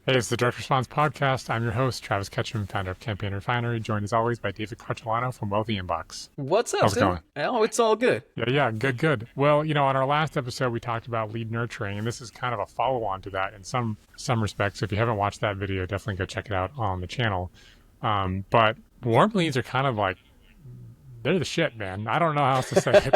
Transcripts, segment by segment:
Hey, it's the Direct Response Podcast. I'm your host, Travis Ketchum, founder of Campaign Refinery, joined as always by David Cartolano from Wealthy Inbox. What's up, How's it dude? going? Oh, it's all good. Yeah, good, good. Well, on our last episode, we talked about lead nurturing, and this is kind of a follow-on to that in some respects. So if you haven't watched that video, definitely go check it out on the channel. But warm leads are kind of like, they're the shit, man. I don't know how else to say it.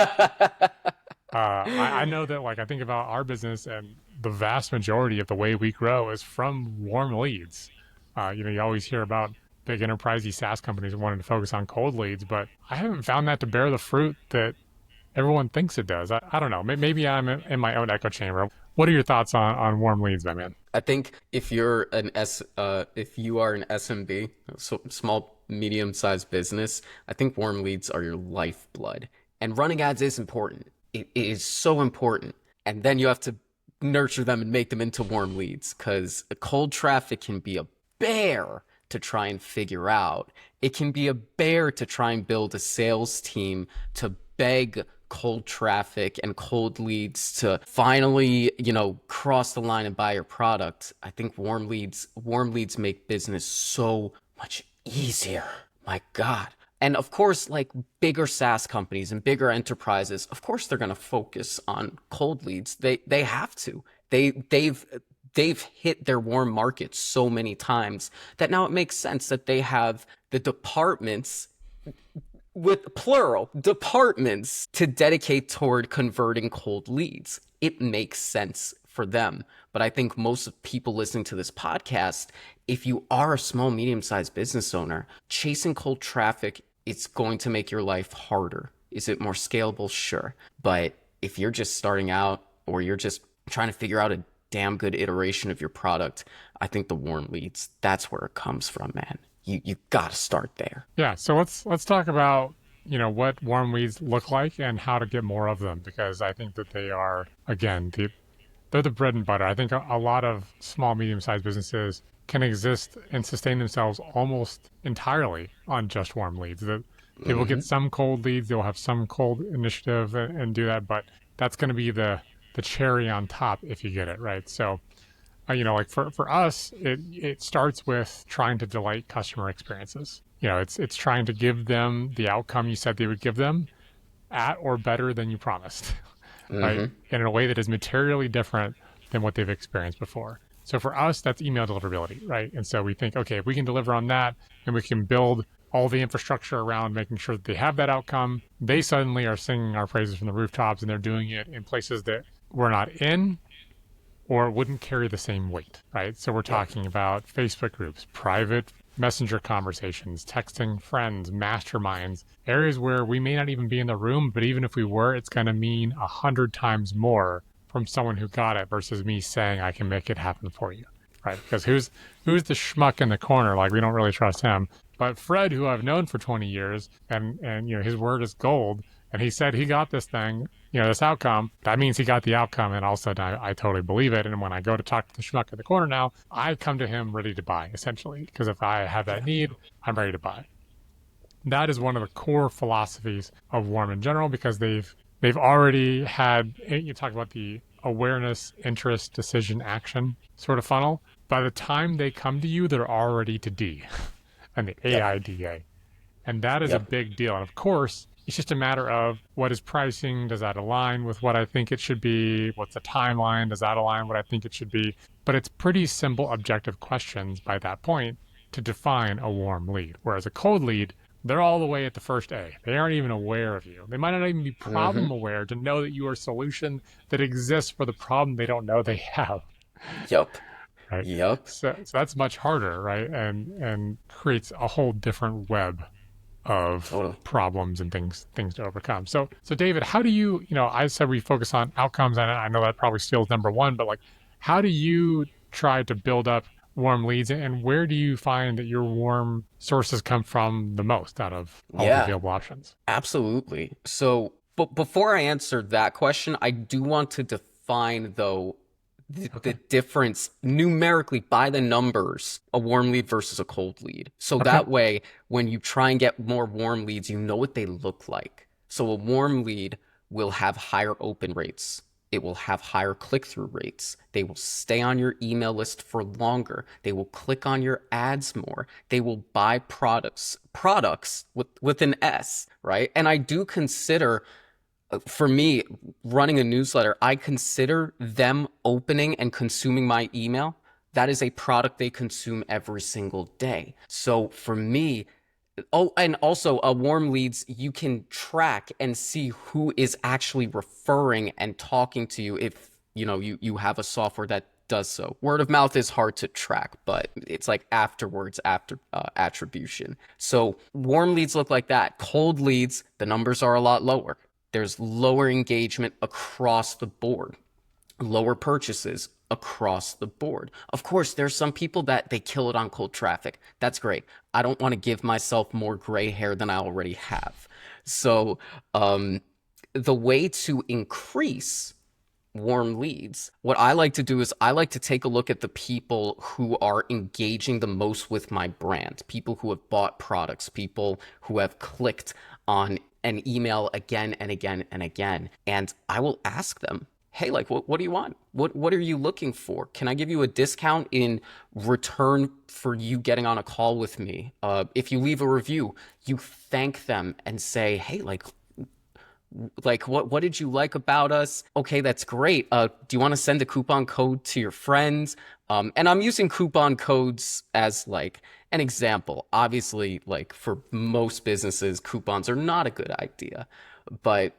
I know that, like, I think about our business, and the vast majority of the way we grow is from warm leads. You always hear about big enterprisey SaaS companies wanting to focus on cold leads, but I haven't found that to bear the fruit that everyone thinks it does. I don't know. Maybe I'm in my own echo chamber. What are your thoughts on warm leads, my man? I think if you are an SMB, so small, medium-sized business, I think warm leads are your lifeblood. And running ads is important. It is so important. And then you have to nurture them and make them into warm leads because cold traffic can be a bear to try and figure out. It can be a bear to try and build a sales team to beg cold traffic and cold leads to finally, cross the line and buy your product. I think warm leads make business so much easier. My God. And of course, like bigger SaaS companies and bigger enterprises, of course they're going to focus on cold leads. They have to. They've hit their warm market so many times that now it makes sense that they have the departments with plural departments to dedicate toward converting cold leads. It makes sense for them. But I think most of people listening to this podcast, if you are a small, medium-sized business owner, chasing cold traffic, it's going to make your life harder. Is it more scalable? Sure. But if you're just starting out or you're just trying to figure out a damn good iteration of your product, I think the warm leads, that's where it comes from, man. You got to start there. Yeah, so let's talk about what warm leads look like and how to get more of them, because I think that they are, again, they're the bread and butter. I think a lot of small, medium-sized businesses can exist and sustain themselves almost entirely on just warm leads. That they will get Hmm. some cold leads, they'll have some cold initiative and do that, but that's going to be the cherry on top if you get it right. So, like for us, it starts with trying to delight customer experiences. It's trying to give them the outcome you said they would give them at or better than you promised, right? Hmm. And in a way that is materially different than what they've experienced before. So for us, that's email deliverability, right? And so we think, okay, if we can deliver on that and we can build all the infrastructure around making sure that they have that outcome, they suddenly are singing our praises from the rooftops, and they're doing it in places that we're not in or wouldn't carry the same weight, right? So we're Yep. talking about Facebook groups, private messenger conversations, texting friends, masterminds, areas where we may not even be in the room, but even if we were, it's going to mean 100 times more from someone who got it versus me saying I can make it happen for you, right? Because who's the schmuck in the corner? Like, we don't really trust him. But Fred, who I've known for 20 years, and his word is gold, and he said he got this thing, this outcome, that means he got the outcome. And all of a sudden, I totally believe it. And when I go to talk to the schmuck in the corner now, I come to him ready to buy, essentially, because if I have that Yeah. need, I'm ready to buy. That is one of the core philosophies of Warm in general, because they've already had, you talk about the awareness, interest, decision, action sort of funnel. By the time they come to you, they're already to D and the Yep. AIDA. And that is a Yep. big deal. And of course, it's just a matter of what is pricing? Does that align with what I think it should be? What's the timeline? Does that align what I think it should be? But it's pretty simple, objective questions by that point to define a warm lead. Whereas a cold lead, they're all the way at the first A. They aren't even aware of you. They might not even be Hmm. problem aware to know that you are a solution that exists for the problem they don't know they have, Yep. right? Yep. So that's much harder, right? And creates a whole different web of Totally. problems and things to overcome. So David, how do I said we focus on outcomes, and I know that probably still is number one, but like, how do you try to build up warm leads, and where do you find that your warm sources come from the most out of all the Yeah, available options? absolutely. So, but before I answer that question, I do want to define, though, the Okay. difference numerically by the numbers, a warm lead versus a cold lead. So Okay. that way, when you try and get more warm leads, you know what they look like. So a warm lead will have higher open rates. It will have higher click-through rates. They will stay on your email list for longer. They will click on your ads more. They will buy products with an S, right? And I do consider, for me, running a newsletter, I consider them opening and consuming my email. That is a product they consume every single day. So for me, oh, and also warm leads, you can track and see who is actually referring and talking to you if you have a software that does so. Word of mouth is hard to track, but it's like afterwards, after attribution. So warm leads look like that. Cold leads, the numbers are a lot lower. There's lower engagement across the board, lower purchases across the board. Of course, there's some people that they kill it on cold traffic. That's great. I don't want to give myself more gray hair than I already have. So the way to increase warm leads, what I like to do is I like to take a look at the people who are engaging the most with my brand, people who have bought products, people who have clicked on an email again and again and again. And I will ask them, hey, like, what do you want? What are you looking for? Can I give you a discount in return for you getting on a call with me? If you leave a review, you thank them and say, hey, like what did you like about us? Okay, that's great. Do you want to send a coupon code to your friends? And I'm using coupon codes as like an example. Obviously, like for most businesses, coupons are not a good idea, but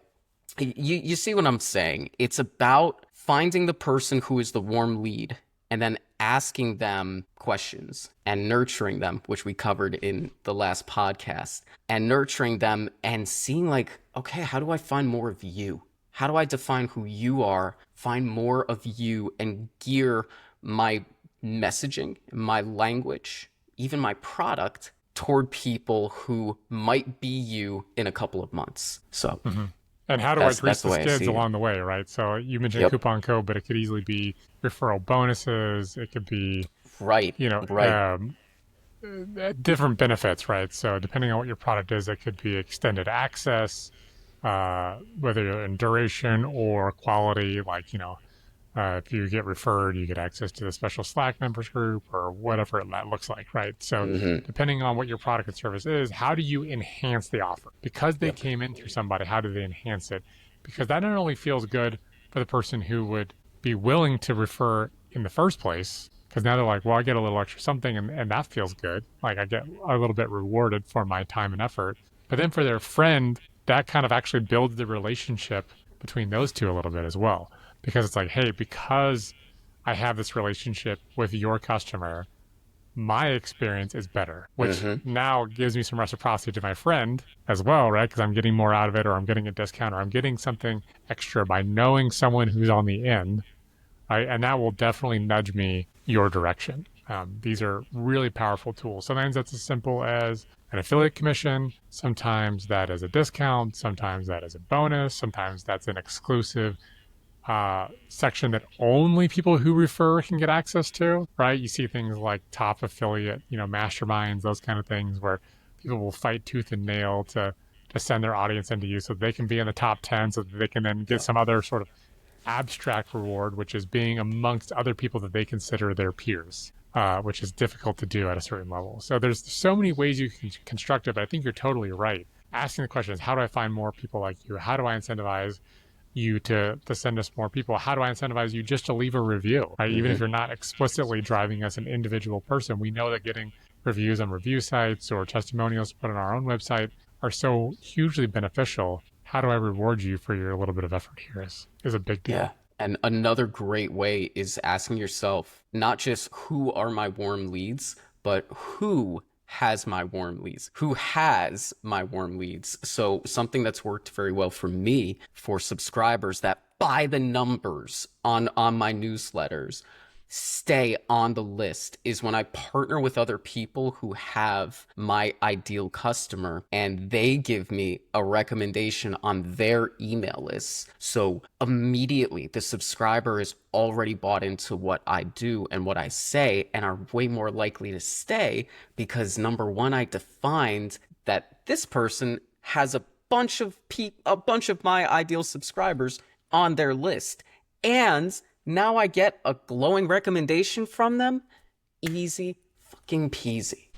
you see what I'm saying? It's about finding the person who is the warm lead and then asking them questions and nurturing them, which we covered in the last podcast, and nurturing them and seeing like, okay, how do I find more of you? How do I define who you are, find more of you, and gear my messaging, my language, even my product toward people who might be you in a couple of months. So And how do I grease that's the the way I skids see it. along the way, right? So you mentioned a Yep. coupon code, but it could easily be referral bonuses. It could be, Right. you know, Right. different benefits, right? So depending on what your product is, it could be extended access, whether you're in duration or quality, like, if you get referred, you get access to the special Slack members group or whatever that looks like, right? So Mm-hmm. depending on what your product and service is, how do you enhance the offer? Because they Yep. came in through somebody, how do they enhance it? Because that not only feels good for the person who would be willing to refer in the first place, because now they're like, well, I get a little extra something and that feels good. Like I get a little bit rewarded for my time and effort. But then for their friend, that kind of actually builds the relationship between those two a little bit as well, because it's like, hey, because I have this relationship with your customer, my experience is better, which Mm-hmm. now gives me some reciprocity to my friend as well, right? Because I'm getting more out of it, or I'm getting a discount, or I'm getting something extra by knowing someone who's on the end, right? And that will definitely nudge me your direction. These are really powerful tools. Sometimes that's as simple as an affiliate commission. Sometimes that is a discount. Sometimes that is a bonus. Sometimes that's an exclusive section that only people who refer can get access to, right? You see things like top affiliate, masterminds, those kind of things where people will fight tooth and nail to send their audience into you so they can be in the top 10 so that they can then get some other sort of abstract reward, which is being amongst other people that they consider their peers, which is difficult to do at a certain level. So there's so many ways you can construct it, but I think you're totally right. Asking the question is, how do I find more people like you? How do I incentivize you to send us more people? How do I incentivize you just to leave a review, right? Even Mm-hmm. if you're not explicitly driving us an individual person, we know that getting reviews on review sites or testimonials put on our own website are so hugely beneficial. How do I reward you for your little bit of effort here is a big Yeah. deal. And another great way is asking yourself not just who are my warm leads, but who has my warm leads? Who has my warm leads? So something that's worked very well for me, for subscribers that buy the numbers on my newsletters, stay on the list, is when I partner with other people who have my ideal customer and they give me a recommendation on their email list. So immediately the subscriber is already bought into what I do and what I say and are way more likely to stay because number one, I defined that this person has a bunch of my ideal subscribers on their list. And now I get a glowing recommendation from them. Easy fucking peasy.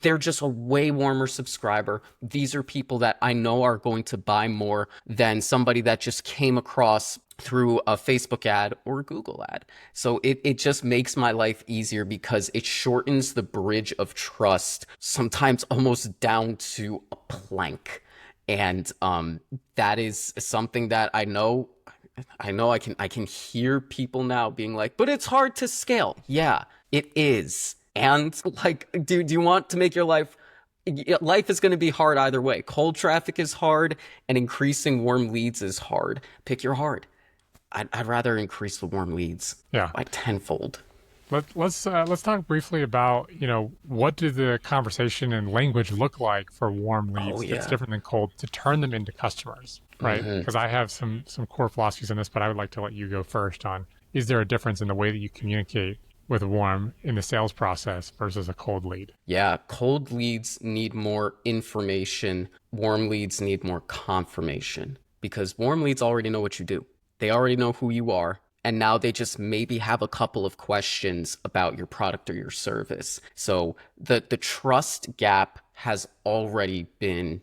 They're just a way warmer subscriber. These are people that I know are going to buy more than somebody that just came across through a Facebook ad or a Google ad. So it just makes my life easier because it shortens the bridge of trust, sometimes almost down to a plank. And that is something that I can hear people now being like, but it's hard to scale. Yeah, it is. And like, do you want to make your life is going to be hard either way. Cold traffic is hard and increasing warm leads is hard. Pick your hard. I'd rather increase the warm leads Yeah. by tenfold. Let's talk briefly about, what do the conversation and language look like for warm Oh leads that's yeah. different than cold to turn them into customers, right? Because I have some core philosophies in this, but I would like to let you go first on, is there a difference in the way that you communicate with a warm in the sales process versus a cold lead? Yeah, cold leads need more information. Warm leads need more confirmation because warm leads already know what you do. They already know who you are. And now they just maybe have a couple of questions about your product or your service. So the trust gap has already been,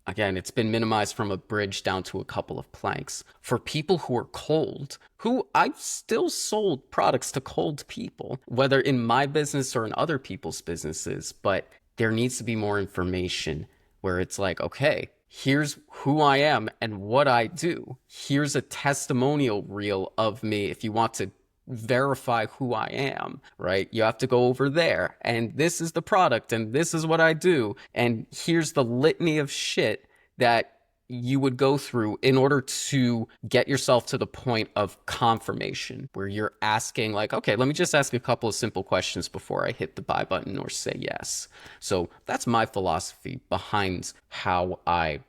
again, it's been minimized from a bridge down to a couple of planks. For people who are cold, who I've still sold products to cold people, whether in my business or in other people's businesses, but there needs to be more information where it's like, okay, here's who I am and what I do. Here's a testimonial reel of me if you want to verify who I am, right? You have to go over there and this is the product and this is what I do. And here's the litany of shit that you would go through in order to get yourself to the point of confirmation where you're asking like, okay, let me just ask a couple of simple questions before I hit the buy button or say yes. So that's my philosophy behind how I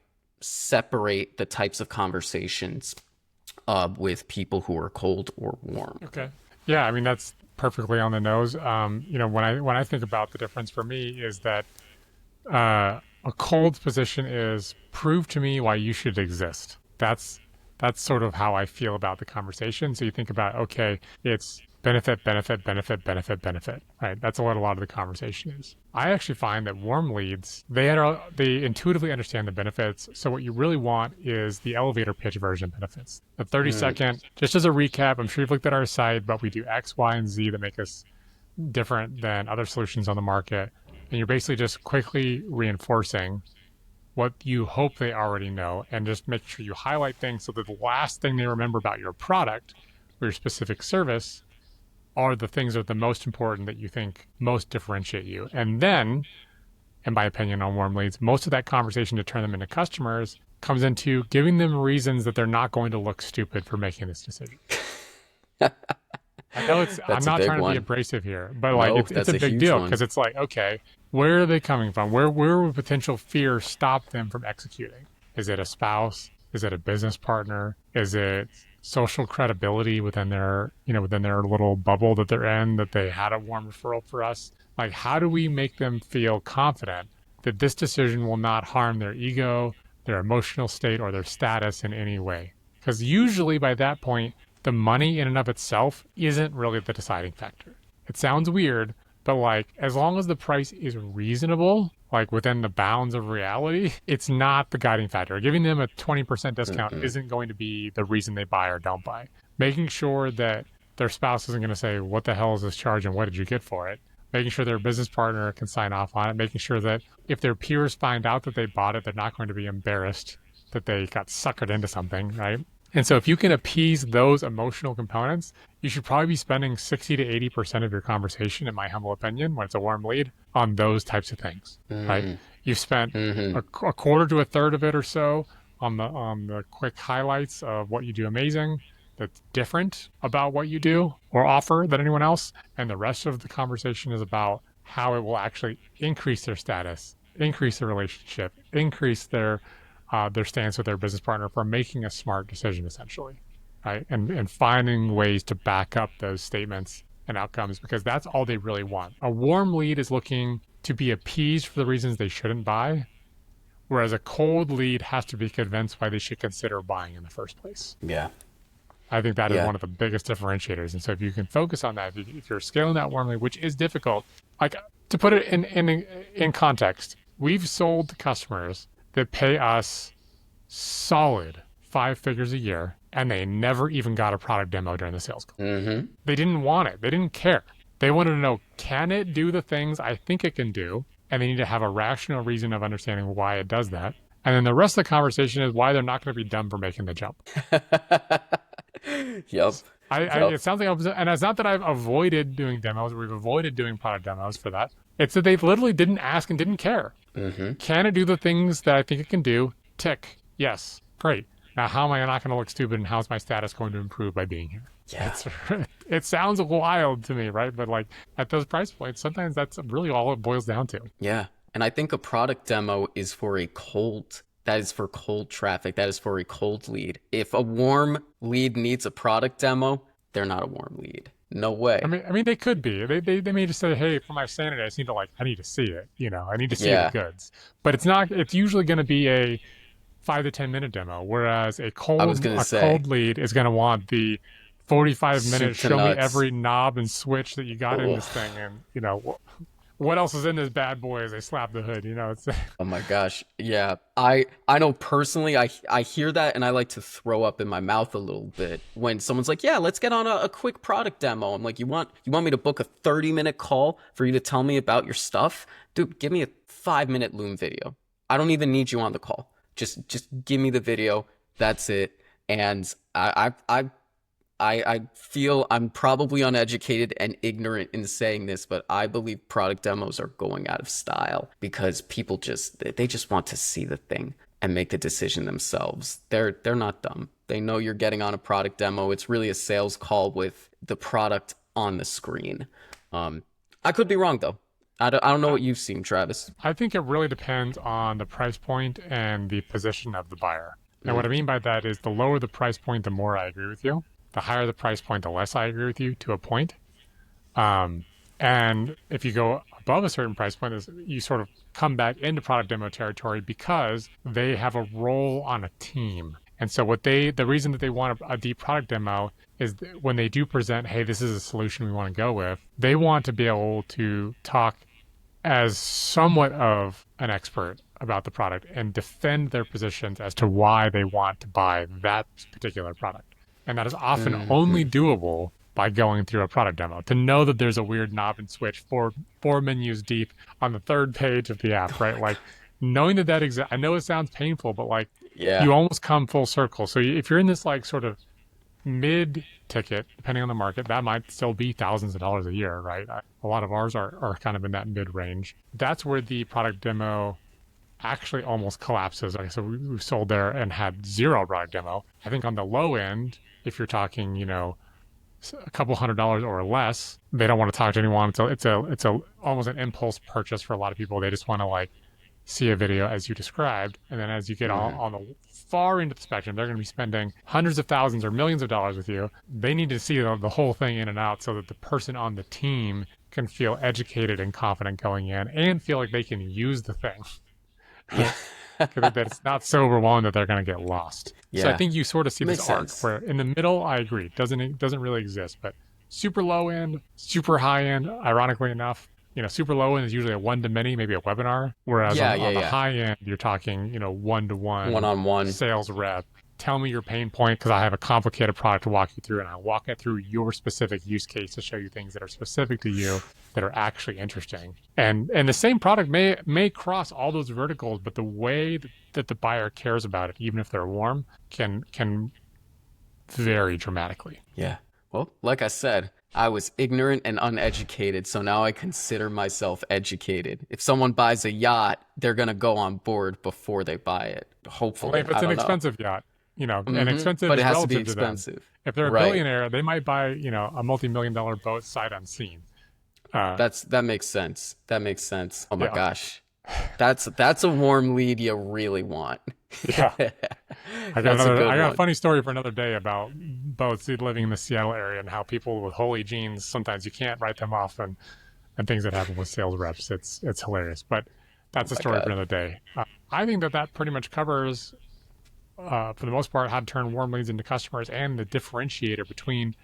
separate the types of conversations with people who are cold or warm. Okay. Yeah, I mean that's perfectly on the nose. When I think about the difference for me is that a cold position is prove to me why you should exist. That's sort of how I feel about the conversation. So you think about, okay, it's benefit, benefit, benefit, benefit, benefit, right? That's what a lot of the conversation is. I actually find that warm leads, they intuitively understand the benefits. So what you really want is the elevator pitch version benefits. The 30-second, just as a recap, I'm sure you've looked at our site, but we do X, Y, and Z that make us different than other solutions on the market. And you're basically just quickly reinforcing what you hope they already know and just make sure you highlight things so that the last thing they remember about your product or your specific service are the things that are the most important that you think most differentiate you. And then, in my opinion on warm leads, most of that conversation to turn them into customers comes into giving them reasons that they're not going to look stupid for making this decision. I know I'm That's a not big trying to be one. abrasive here, but like No, it's that's a a big huge deal one. because it's like, okay, where are they coming from? Where would potential fear stop them from executing? Is it a spouse? Is it a business partner? Is it social credibility within their little bubble that they're in, that they had a warm referral for us? Like, how do we make them feel confident that this decision will not harm their ego, their emotional state, or their status in any way? Because usually by that point, the money in and of itself isn't really the deciding factor. It sounds weird, but like as long as the price is reasonable, like within the bounds of reality, it's not the guiding factor. Giving them a 20% discount isn't going to be the reason they buy or don't buy. Making sure that their spouse isn't going to say, what the hell is this charge and what did you get for it? Making sure their business partner can sign off on it. Making sure that if their peers find out that they bought it, they're not going to be embarrassed that they got suckered into something, right? And so if you can appease those emotional components, you should probably be spending 60 to 80% of your conversation, in my humble opinion, when it's a warm lead, on those types of things, right? You've spent a quarter to a third of it or so on the quick highlights of what you do amazing, that's different about what you do or offer than anyone else. And the rest of the conversation is about how it will actually increase their status, increase their relationship, increase their stance with their business partner for making a smart decision, essentially, right? And finding ways to back up those statements and outcomes, because that's all they really want. A warm lead is looking to be appeased for the reasons they shouldn't buy, whereas a cold lead has to be convinced why they should consider buying in the first place. Yeah. I think that is Yeah. one of the biggest differentiators. And so if you can focus on that, if you're scaling that warmly, which is difficult, like to put it in context, we've sold to customers that pay us solid 5 figures a year, and they never even got a product demo during the sales call. Mm-hmm. They didn't want it. They didn't care. They wanted to know, can it do the things I think it can do? And they need to have a rational reason of understanding why it does that. And then the rest of the conversation is why they're not going to be dumb for making the jump. Yep. It Yep. sounds like, and it's not that I've avoided doing demos. We've avoided doing product demos for that. It's that they literally didn't ask and didn't care. Mm-hmm. Can it do the things that I think it can do? Tick. Yes. Great. Now, how am I not going to look stupid, and how's my status going to improve by being here? Yeah. It sounds wild to me, right? But like at those price points, sometimes that's really all it boils down to. Yeah. And I think a product demo is for a cold, that is for cold traffic. That is for a cold lead. If a warm lead needs a product demo, they're not a warm lead. No way. I mean, they could be. They may just say, "Hey, for my sanity, I just need to I need to see it. I need to see the Yeah. goods." But it's not. It's usually going to be a 5 to 10 minute demo, whereas I was gonna a say cold lead is going to want the 45 soup minutes. to Show me nuts. every knob and switch that you got in Ugh. this thing, and what else is in this bad boy as they slap the hood. It's Oh my gosh. Yeah. I know personally I hear that and I like to throw up in my mouth a little bit when someone's like, "Yeah, let's get on a quick product demo." I'm like, "You want me to book a 30-minute call for you to tell me about your stuff? Dude, give me a 5-minute Loom video. I don't even need you on the call. Just give me the video. That's it." And I feel I'm probably uneducated and ignorant in saying this, but I believe product demos are going out of style because people they just want to see the thing and make the decision themselves. They're not dumb. They know you're getting on a product demo. It's really a sales call with the product on the screen. I could be wrong though. I don't know what you've seen, Travis. I think it really depends on the price point and the position of the buyer. And what I mean by that is the lower the price point, the more I agree with you. The higher the price point, the less I agree with you to a point. And if you go above a certain price point, you sort of come back into product demo territory because they have a role on a team. And so the reason that they want a deep product demo is when they do present, hey, this is a solution we want to go with, they want to be able to talk as somewhat of an expert about the product and defend their positions as to why they want to buy that particular product. And that is often only doable by going through a product demo. To know that there's a weird knob and switch four menus deep on the third page of the app, right? Like knowing that exists. I know it sounds painful, but like Yeah. you almost come full circle. So if you're in this like sort of mid ticket, depending on the market, that might still be thousands of dollars a year, right? A lot of ours are kind of in that mid range. That's where the product demo actually almost collapses. Okay, so we've sold there and had zero product demo. I think on the low end, if you're talking, a couple $100 or less, they don't want to talk to anyone. It's a almost an impulse purchase for a lot of people. They just want to like see a video as you described, and then as you get on the far end of the spectrum, they're going to be spending hundreds of thousands or millions of dollars with you. They need to see the whole thing in and out so that the person on the team can feel educated and confident going in and feel like they can use the thing. Yeah. That it's not so overwhelming that they're going to get lost. Yeah. So I think you sort of see Makes this arc sense. where in the middle, I agree, doesn't really exist, but super low end, super high end, ironically enough, super low end is usually a one-to-many, maybe a webinar. Whereas on the high end, you're talking, one-to-one, One-on-one. sales rep. Tell me your pain point because I have a complicated product to walk you through, and I'll walk it through your specific use case to show you things that are specific to you that are actually interesting. And the same product may cross all those verticals, but the way that the buyer cares about it, even if they're warm, can vary dramatically. Yeah. Well, like I said, I was ignorant and uneducated, so now I consider myself educated. If someone buys a yacht, they're going to go on board before they buy it. Hopefully. Well, if it's I an don't know. expensive yacht, and expensive But is it has to be relative to them. expensive. If they're a Right. billionaire, they might buy, a multi-million-dollar boat sight unseen. That makes sense. That makes sense. Oh my Yeah. gosh. That's a warm lead you really want. Yeah. I got That's a good a one. funny story for another day about boats living in the Seattle area and how people with holy genes, sometimes you can't write them off and things that happen with sales reps. It's hilarious, but that's a my story for God. another day. I think that pretty much covers for the most part, how to turn warm leads into customers and the differentiator between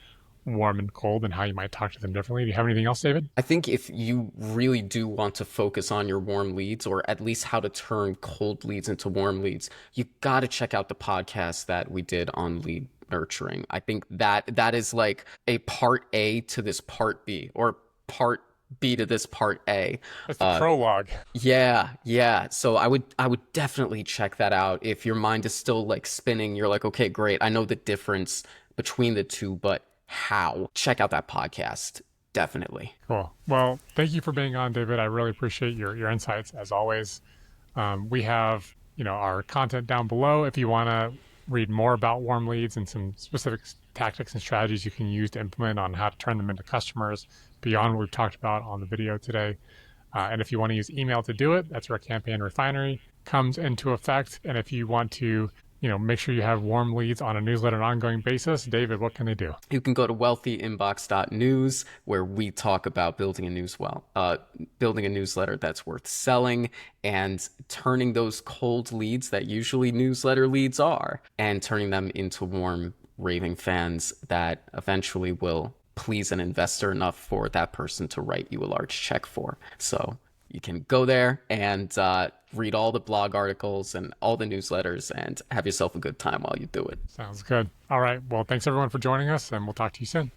warm and cold and how you might talk to them differently. Do you have anything else, David? I think if you really do want to focus on your warm leads, or at least how to turn cold leads into warm leads, you got to check out the podcast that we did on lead nurturing. I think that is like a part A to this part B, or part B to this part A. That's the prologue. Yeah, yeah. So I would definitely check that out. If your mind is still like spinning, you're like, okay, great. I know the difference between the two, but how? Check out that podcast. Definitely. Cool. Well, thank you for being on, David. I really appreciate your insights as always. We have, our content down below if you want to read more about warm leads and some specific tactics and strategies you can use to implement on how to turn them into customers beyond what we've talked about on the video today. And if you want to use email to do it, that's where Campaign Refinery comes into effect. And if you want to, make sure you have warm leads on a newsletter on an ongoing basis, David, what can they do? You can go to wealthyinbox.news, where we talk about building a newsletter that's worth selling and turning those cold leads that usually newsletter leads are, and turning them into warm, raving fans that eventually will please an investor enough for that person to write you a large check for. So you can go there and read all the blog articles and all the newsletters and have yourself a good time while you do it. Sounds good. All right. Well, thanks everyone for joining us, and we'll talk to you soon.